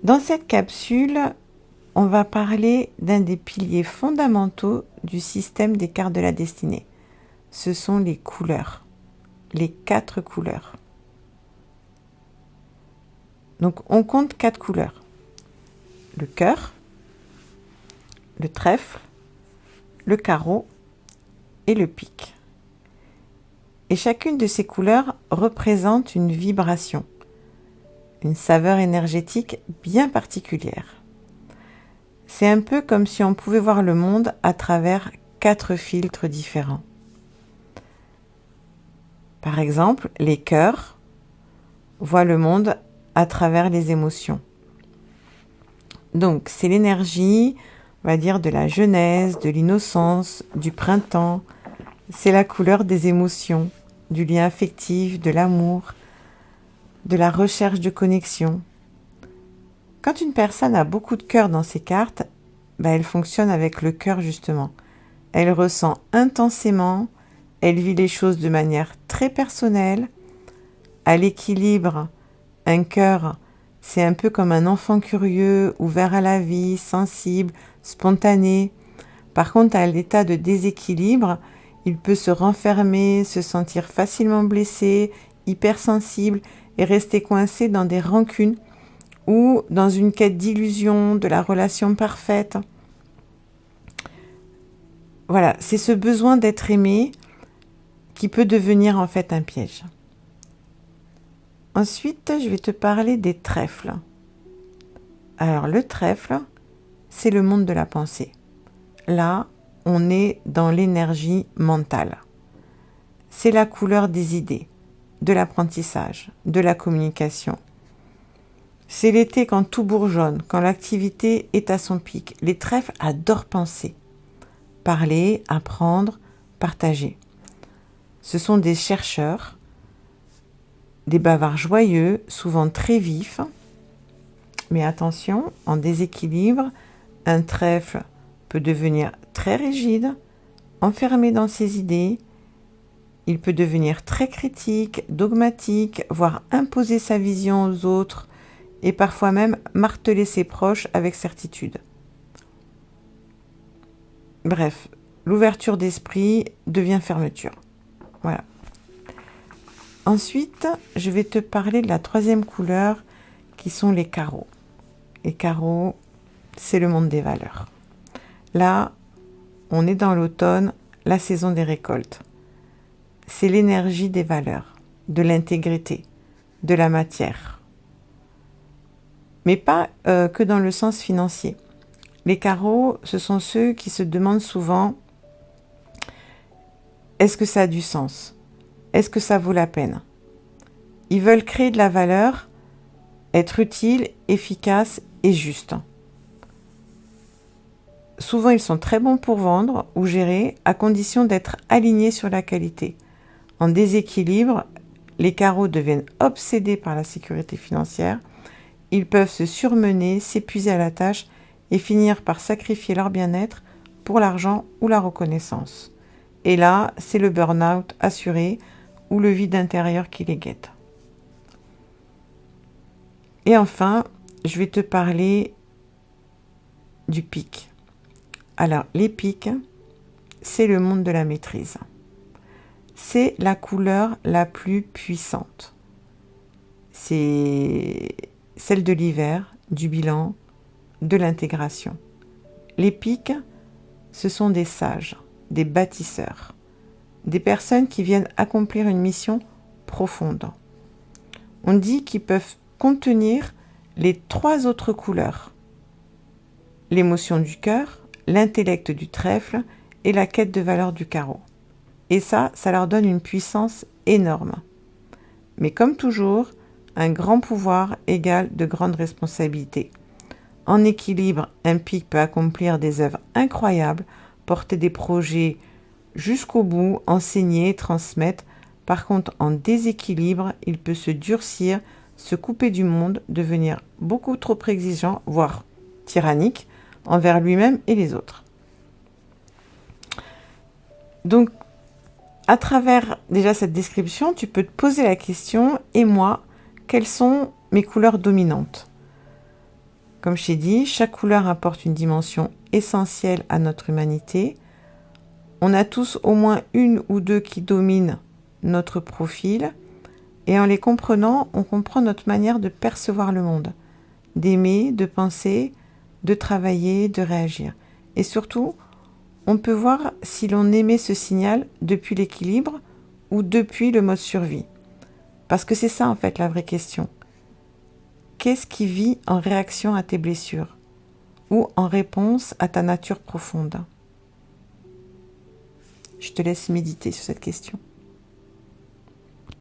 Dans cette capsule, on va parler d'un des piliers fondamentaux du système des cartes de la destinée. Ce sont les couleurs, les 4 couleurs. Donc on compte 4 couleurs. Le cœur, le trèfle, le carreau et le pic. Et chacune de ces couleurs représente une vibration, une saveur énergétique bien particulière. C'est un peu comme si on pouvait voir le monde à travers 4 filtres différents. Par exemple, les cœurs voient le monde à travers les émotions. Donc, c'est l'énergie, on va dire, de la jeunesse, de l'innocence, du printemps. C'est la couleur des émotions, du lien affectif, de l'amour, de la recherche de connexion. Quand une personne a beaucoup de cœur dans ses cartes, elle fonctionne avec le cœur justement. Elle ressent intensément, elle vit les choses de manière très personnelle. À l'équilibre, un cœur, c'est un peu comme un enfant curieux, ouvert à la vie, sensible, spontané. Par contre, à l'état de déséquilibre, il peut se renfermer, se sentir facilement blessé, hypersensible et rester coincé dans des rancunes ou dans une quête d'illusion, de la relation parfaite. Voilà, c'est ce besoin d'être aimé qui peut devenir en fait un piège. Ensuite, je vais te parler des trèfles. Alors, le trèfle, c'est le monde de la pensée. Là, on est dans l'énergie mentale. C'est la couleur des idées, de l'apprentissage, de la communication. C'est l'été quand tout bourgeonne, quand l'activité est à son pic. Les trèfles adorent penser, parler, apprendre, partager. Ce sont des chercheurs, des bavards joyeux, souvent très vifs. Mais attention, en déséquilibre, un trèfle peut devenir très rigide, enfermé dans ses idées. Il peut devenir très critique, dogmatique, voire imposer sa vision aux autres et parfois même marteler ses proches avec certitude. Bref, l'ouverture d'esprit devient fermeture. Voilà. Ensuite, je vais te parler de la 3e couleur qui sont les carreaux. Les carreaux, c'est le monde des valeurs. Là, on est dans l'automne, la saison des récoltes. C'est l'énergie des valeurs, de l'intégrité, de la matière. Mais pas que dans le sens financier. Les carreaux, ce sont ceux qui se demandent souvent « Est-ce que ça a du sens ? Est-ce que ça vaut la peine ?» Ils veulent créer de la valeur, être utile, efficace et juste. Souvent, ils sont très bons pour vendre ou gérer, à condition d'être alignés sur la qualité. En déséquilibre, les carreaux deviennent obsédés par la sécurité financière. Ils peuvent se surmener, s'épuiser à la tâche et finir par sacrifier leur bien-être pour l'argent ou la reconnaissance. Et là, c'est le burn-out assuré ou le vide intérieur qui les guette. Et enfin, je vais te parler du pic. Alors, les pics, c'est le monde de la maîtrise. C'est la couleur la plus puissante. C'est celle de l'hiver, du bilan, de l'intégration. Les pics, ce sont des sages, des bâtisseurs, des personnes qui viennent accomplir une mission profonde. On dit qu'ils peuvent contenir les 3 autres couleurs. L'émotion du cœur, l'intellect du trèfle et la quête de valeur du carreau. Et ça leur donne une puissance énorme. Mais comme toujours, un grand pouvoir égale de grandes responsabilités. En équilibre, un pic peut accomplir des œuvres incroyables, porter des projets jusqu'au bout, enseigner, transmettre. Par contre, en déséquilibre, il peut se durcir, se couper du monde, devenir beaucoup trop exigeant, voire tyrannique, envers lui-même et les autres. Donc, à travers déjà cette description, tu peux te poser la question, et moi, quelles sont mes couleurs dominantes ? Comme je t'ai dit, chaque couleur apporte une dimension essentielle à notre humanité. On a tous au moins une ou deux qui dominent notre profil, et en les comprenant, on comprend notre manière de percevoir le monde, d'aimer, de penser, de travailler, de réagir. Et surtout, on peut voir si l'on émet ce signal depuis l'équilibre ou depuis le mode survie. Parce que c'est ça en fait la vraie question. Qu'est-ce qui vit en réaction à tes blessures ou en réponse à ta nature profonde? Je te laisse méditer sur cette question.